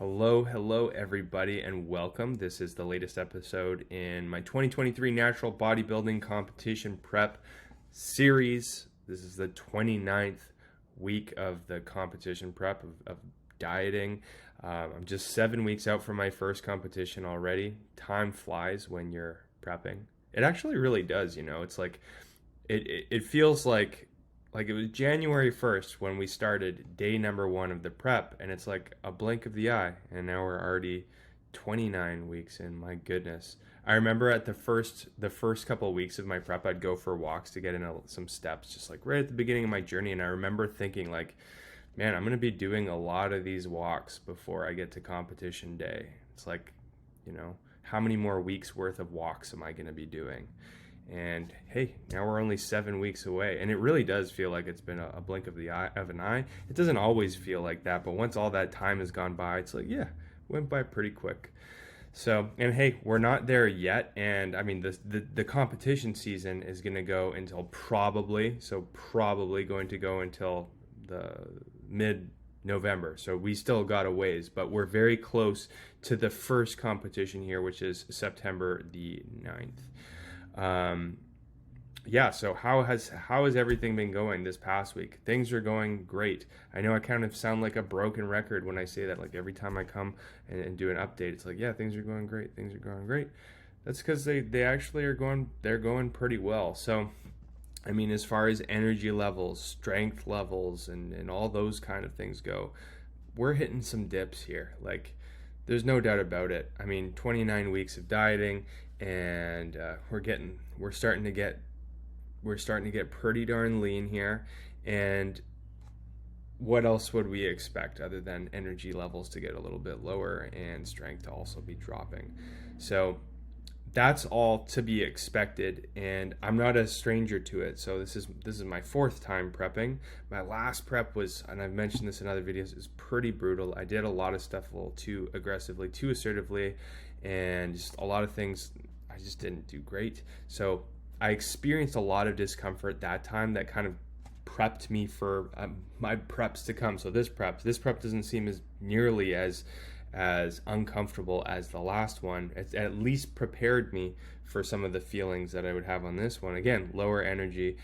Hello, everybody, and welcome. This is the latest episode in my 2023 Natural Bodybuilding Competition Prep series. This is the 29th week of the competition prep of dieting. I'm just 7 weeks out from my first competition already. Time flies when you're prepping. It actually really does, It's like it feels like it was January 1st when we started day number one of the prep, and it's like a blink of the eye, and now we're already 29 weeks in. My goodness. I remember at the first couple of weeks of my prep, I'd go for walks to get in some steps, just like right at the beginning of my journey. And I remember thinking, like, man, I'm going to be doing a lot of these walks before I get to competition day. It's like, how many more weeks worth of walks am I going to be doing? And hey, now we're only 7 weeks away, and it really does feel like it's been a blink of an eye. It doesn't always feel like that, but once all that time has gone by, it's like, yeah, went by pretty quick. So, and hey, we're not there yet, and I mean the competition season is going to go until probably going to go until the mid-November. So we still got a ways, but we're very close to the first competition here, which is September the 9th. So how has everything been going this past week? Things are going great. I know I kind of sound like a broken record when I say that. Like every time I come and do an update, it's like, yeah, things are going great. Things are going great. That's because they actually they're going pretty well. So, I mean, as far as energy levels, strength levels, and all those kind of things go, we're hitting some dips here. Like, there's no doubt about it. I mean, 29 weeks of dieting, and we're starting to get pretty darn lean here. And what else would we expect other than energy levels to get a little bit lower and strength to also be dropping? So that's all to be expected, and I'm not a stranger to it. So this is my fourth time prepping. My last prep was, and I've mentioned this in other videos, is pretty brutal. I did a lot of stuff a little too aggressively, too assertively, and just a lot of things I just didn't do great. So I experienced a lot of discomfort that time that kind of prepped me for my preps to come. So this prep doesn't seem as nearly as uncomfortable as the last one. It's at least prepared me for some of the feelings that I would have on this one. Again, lower energy,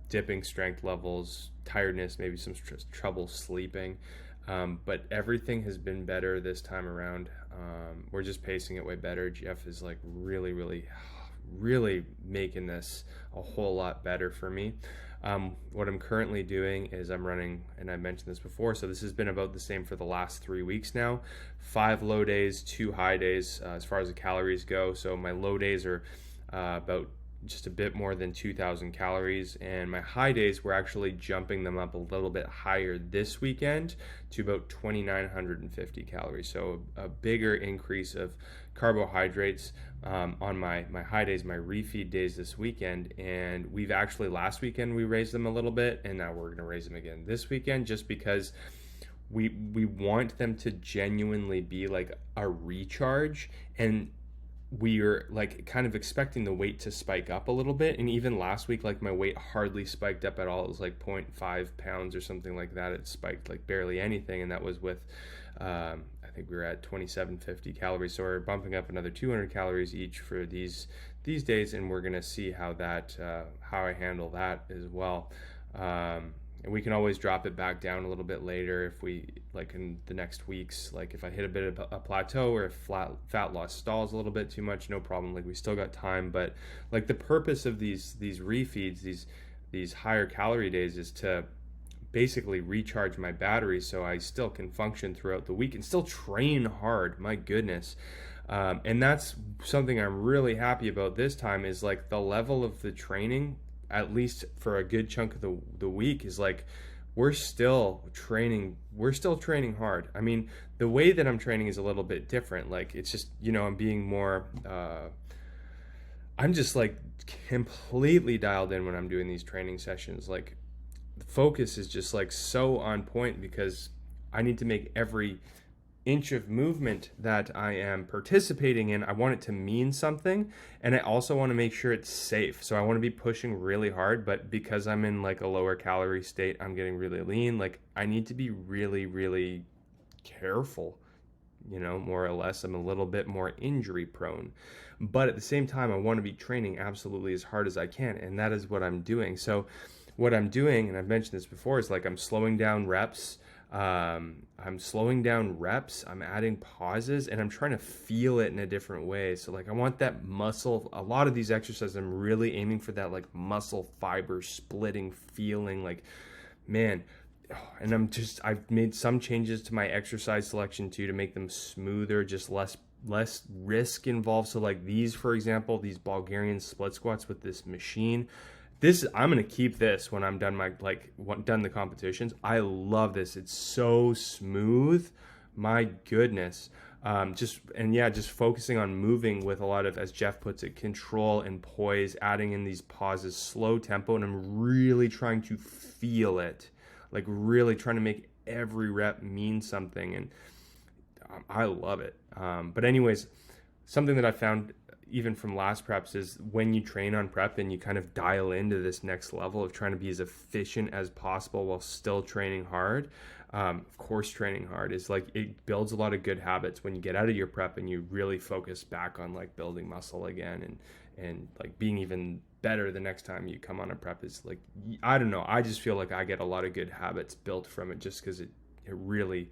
dipping strength levels, tiredness, maybe some trouble sleeping. But everything has been better this time around. We're just pacing it way better. Jeff is like really making this a whole lot better for me. What I'm currently doing is I'm running, and I mentioned this before, so this has been about the same for the last 3 weeks now. 5 low days, 2 high days as far as the calories go. So my low days are about just a bit more than 2,000 calories, and my high days, we're actually jumping them up a little bit higher this weekend to about 2,950 calories. So a bigger increase of carbohydrates on my high days, my refeed days this weekend. And we've actually, last weekend we raised them a little bit, and now we're going to raise them again this weekend, just because we want them to genuinely be like a recharge. And we're like kind of expecting the weight to spike up a little bit. And even last week, like my weight hardly spiked up at all. It was like 0.5 pounds or something like that. It spiked like barely anything, and that was with I think we were at 2,750 calories. So we're bumping up another 200 calories each for these days, and we're gonna see how I handle that as well. And we can always drop it back down a little bit later if we, like in the next weeks, like if I hit a bit of a plateau, or if fat loss stalls a little bit too much, no problem. Like we still got time. But like the purpose of these refeeds, these higher calorie days, is to basically recharge my battery so I still can function throughout the week and still train hard. My goodness. And that's something I'm really happy about this time, is like the level of the training, at least for a good chunk of the week, is like we're still training hard. I mean, the way that I'm training is a little bit different. Like it's just, I'm being more I'm just like completely dialed in when I'm doing these training sessions. Like the focus is just like so on point, because I need to make every inch of movement that I am participating in, I want it to mean something, and I also want to make sure it's safe. So I want to be pushing really hard, but because I'm in like a lower calorie state, I'm getting really lean. Like I need to be really careful, more or less. I'm a little bit more injury prone. But at the same time, I want to be training absolutely as hard as I can. And that is what I'm doing. So, what I'm doing, and I've mentioned this before, is like I'm slowing down reps. I'm adding pauses, and I'm trying to feel it in a different way. So, like, I want that muscle. A lot of these exercises, I'm really aiming for that, like, muscle fiber splitting feeling. Like, man, and I've made some changes to my exercise selection too to make them smoother, just less risk involved. So like these, for example, these Bulgarian split squats with this machine, I'm gonna keep this when I'm done done the competitions. I love this. It's so smooth. My goodness. Just focusing on moving with a lot of, as Jeff puts it, control and poise, adding in these pauses, slow tempo, and I'm really trying to feel it. Like really trying to make every rep mean something, and I love it. But anyways, something that I found even from last preps is when you train on prep and you kind of dial into this next level of trying to be as efficient as possible while still training hard. Of course, training hard is like, it builds a lot of good habits when you get out of your prep and you really focus back on like building muscle again and like being even better the next time you come on a prep. Is like, I don't know, I just feel like I get a lot of good habits built from it just because it really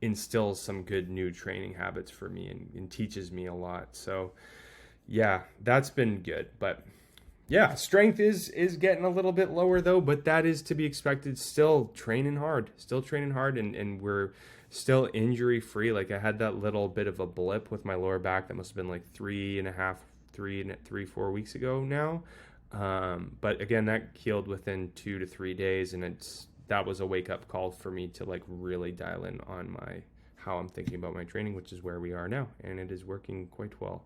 instills some good new training habits for me and teaches me a lot. So yeah, that's been good. But yeah, strength is getting a little bit lower though, but that is to be expected. Still training hard, and we're still injury free. Like I had that little bit of a blip with my lower back that must have been like 4 weeks ago now. But again, that healed within 2 to 3 days, and that was a wake up call for me to like really dial in on how I'm thinking about my training, which is where we are now, and it is working quite well.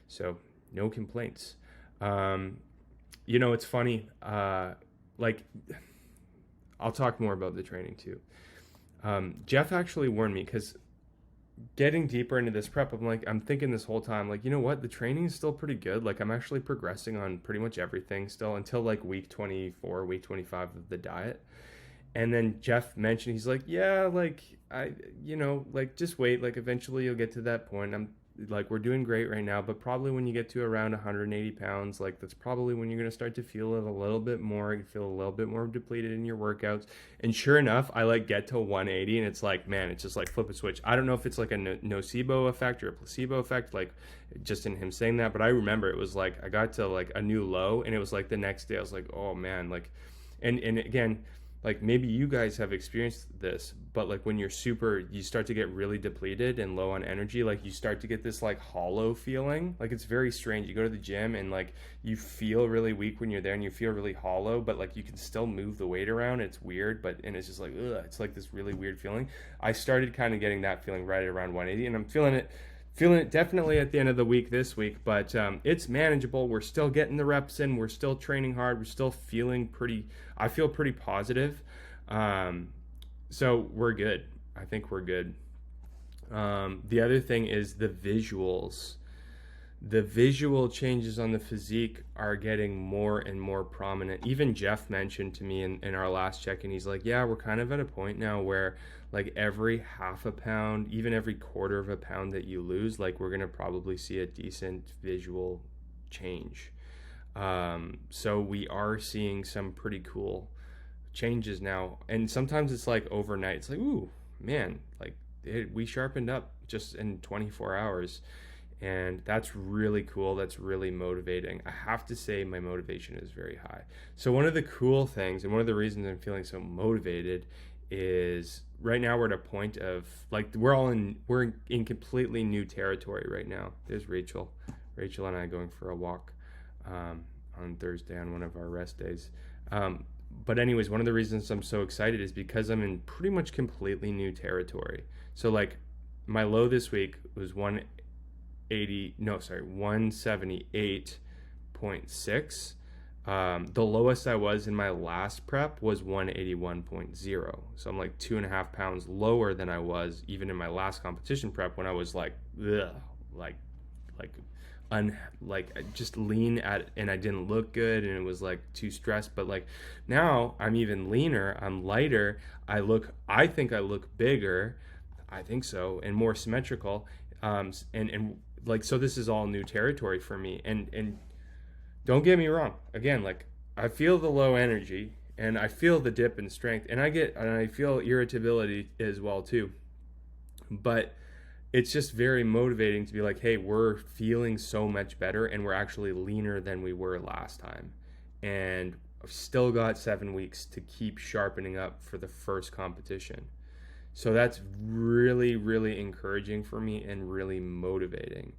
So no complaints. It's funny. Like I'll talk more about the training too. Jeff actually warned me, because getting deeper into this prep, I'm thinking this whole time, like, you know what? The training is still pretty good. Like I'm actually progressing on pretty much everything still until like week 24, week 25 of the diet. And then Jeff mentioned, he's like, yeah, like just wait, like eventually you'll get to that point. I'm like, we're doing great right now, but probably when you get to around 180 pounds, like that's probably when you're going to start to feel it a little bit more. You feel a little bit more depleted in your workouts. And sure enough, I like get to 180 and it's like, man, it's just like flip a switch. I don't know if it's like a nocebo effect or a placebo effect, like just in him saying that, but I remember it was like, I got to like a new low and it was like the next day I was like, oh man, like, and again, like maybe you guys have experienced this, but like when you start to get really depleted and low on energy, like you start to get this like hollow feeling. Like it's very strange. You go to the gym and like you feel really weak when you're there and you feel really hollow, but like you can still move the weight around. It's weird, and it's just like, ugh, it's like this really weird feeling. I started kind of getting that feeling right around 180, and I'm feeling it definitely at the end of the week this week, but it's manageable. We're still getting the reps in. We're still training hard. We're still I feel pretty positive. So we're good. I think we're good. The other thing is the visuals. The visual changes on the physique are getting more and more prominent. Even Jeff mentioned to me in our last check-in, he's like, yeah, we're kind of at a point now where like every half a pound, even every quarter of a pound that you lose, like we're going to probably see a decent visual change. So we are seeing some pretty cool changes now. And sometimes it's like overnight. It's like, ooh, man, like we sharpened up just in 24 hours. And that's really cool. That's really motivating. I have to say my motivation is very high. So one of the cool things and one of the reasons I'm feeling so motivated is right now we're at a point of like we're in completely new territory right now. There's Rachel and I going for a walk on Thursday on one of our rest days. But anyways, one of the reasons I'm so excited is because I'm in pretty much completely new territory. So like my low this week was 178.6. The lowest I was in my last prep was 181.0. So I'm like 2.5 pounds lower than I was even in my last competition prep when I was like, ugh, just lean at, and I didn't look good and it was like too stressed. But like now I'm even leaner, I'm lighter, I think I look bigger, I think so, and more symmetrical. And like, so this is all new territory for me. And don't get me wrong. Again, like, I feel the low energy and I feel the dip in strength, and I feel irritability as well too. But it's just very motivating to be like, hey, we're feeling so much better and we're actually leaner than we were last time. And I've still got 7 weeks to keep sharpening up for the first competition. So that's really, really encouraging for me and really motivating.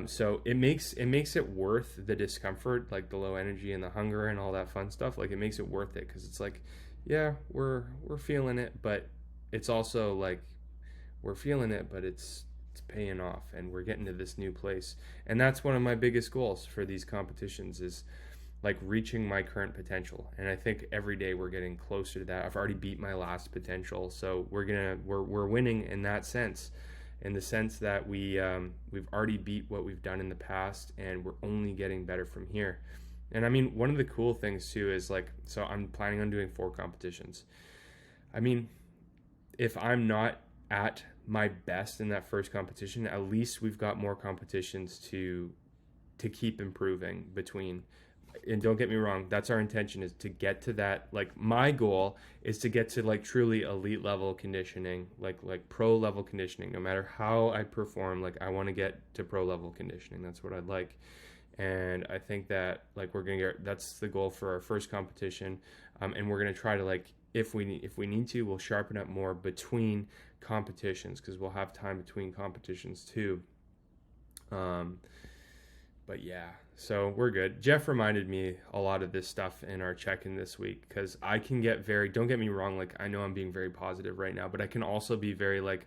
So it makes it worth the discomfort, like the low energy and the hunger and all that fun stuff. Like, it makes it worth it because it's like, yeah, we're feeling it, but it's also like we're feeling it, but it's paying off, and we're getting to this new place. And that's one of my biggest goals for these competitions is like reaching my current potential. And I think every day we're getting closer to that. I've already beat my last potential, so we're winning in that sense, in the sense that we've already beat what we've done in the past, and we're only getting better from here. And I mean, one of the cool things too is like, so I'm planning on doing 4 competitions. I mean, if I'm not at my best in that first competition, at least we've got more competitions to keep improving between. And don't get me wrong, that's our intention, is to get to that. Like, my goal is to get to like truly elite level conditioning, like pro level conditioning. No matter how I perform, like, I want to get to pro level conditioning. That's what I'd like. And I think that like we're gonna get, that's the goal for our first competition. And we're gonna try to, like, if we need to, we'll sharpen up more between competitions, because we'll have time between competitions too. But yeah, so we're good. Jeff reminded me a lot of this stuff in our check-in this week, because I can get very, don't get me wrong, like, I know I'm being very positive right now, but I can also be very like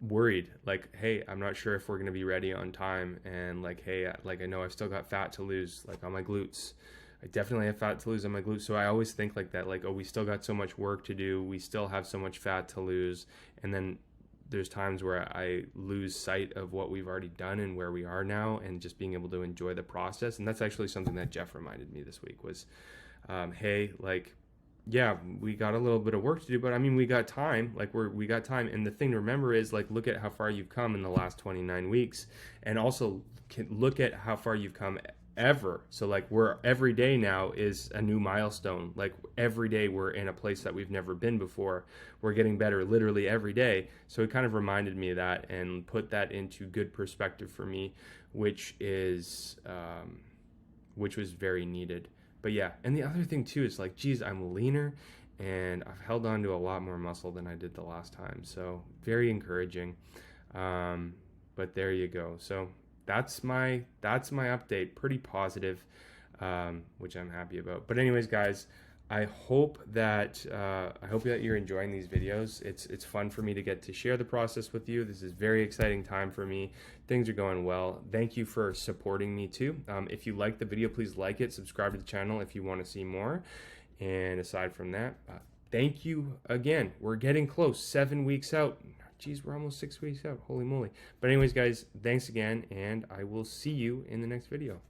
worried, like, hey, I'm not sure if we're going to be ready on time, and like, hey, like, I know I've still got fat to lose, like, on my glutes. I definitely have fat to lose on my glutes. So I always think like that, like, oh, we still got so much work to do, we still have so much fat to lose. And then there's times where I lose sight of what we've already done and where we are now, and just being able to enjoy the process. And that's actually something that Jeff reminded me this week was, hey, like, yeah, we got a little bit of work to do, but I mean, we got time. Like, we got time. And the thing to remember is, like, look at how far you've come in the last 29 weeks, and also can look at how far you've come ever. So like, we're, every day now is a new milestone. Like, every day we're in a place that we've never been before. We're getting better literally every day. So it kind of reminded me of that and put that into good perspective for me, which was very needed. But yeah, and the other thing too is like, geez, I'm leaner and I've held on to a lot more muscle than I did the last time. So very encouraging. But there you go. So that's my update. Pretty positive, which I'm happy about. But anyways, guys, I hope that you're enjoying these videos. It's fun for me to get to share the process with you. This is a very exciting time for me. Things are going well. Thank you for supporting me too. If you like the video, please like it, subscribe to the channel if you want to see more. And aside from that, thank you again. We're getting close, 7 weeks out. Geez, we're almost 6 weeks out. Holy moly. But anyways, guys, thanks again, and I will see you in the next video.